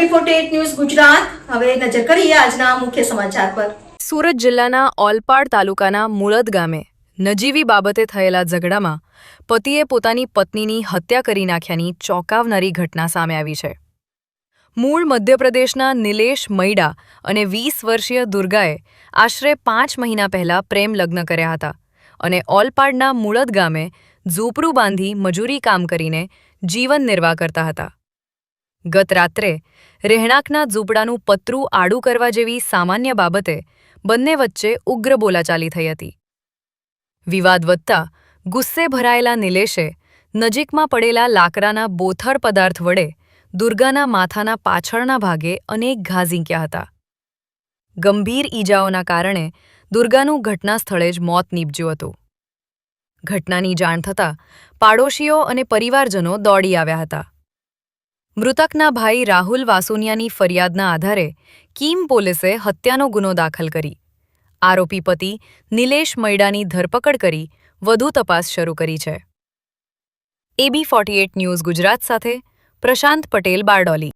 AB48 news Gujarat હવે નજર કરીએ આજના મુખ્ય સમાચાર પર। સુરત જિલ્લાના ઓલપાડ તાલુકાના મુળદ ગામે નજીવી બાબતે થયેલા ઝઘડામાં પતિએ પોતાની પત્નીની હત્યા કરી નાખ્યાની ચોંકાવનારી ઘટના સામે આવી છે। મૂળ મધ્યપ્રદેશના નિલેશ મૈડા અને 20 વર્ષીય દુર્ગાએ આશરે 5 મહિના પહેલા પ્રેમ લગ્ન કર્યા હતા અને ઓલપાડના મુળદ ગામે ઝૂંપડું બાંધી મજૂરી કામ કરીને જીવન નિર્વાહ કરતા હતા। ગત રાત્રે રહેણાંકના ઝૂંપડાનું પતરું આડું કરવા જેવી સામાન્ય બાબતે બંને વચ્ચે ઉગ્ર બોલાચાલી થઈ હતી। વિવાદ વધતા ગુસ્સે ભરાયેલા નિલેશે નજીકમાં પડેલા લાકડાના બોથડ પદાર્થ વડે દુર્ગાના માથાના પાછળના ભાગે અનેક ઘા ઝીંક્યા હતા। ગંભીર ઈજાઓના કારણે દુર્ગાનું ઘટના સ્થળે જ મોત નીપજ્યું હતું। ઘટનાની જાણ થતાં પાડોશીઓ અને પરિવારજનો દોડી આવ્યા હતા। મૃતકના ભાઈ રાહુલ વાસુનિયાની ફરિયાદના આધારે કીમ પોલીસે હત્યાનો ગુનો દાખલ કરી આરોપી પતિ નિલેશ મૈડાની ધરપકડ કરી વધુ તપાસ શરૂ કરી છે। AB48 ન્યૂઝ ગુજરાત સાથે પ્રશાંત પટેલ બારડોલી।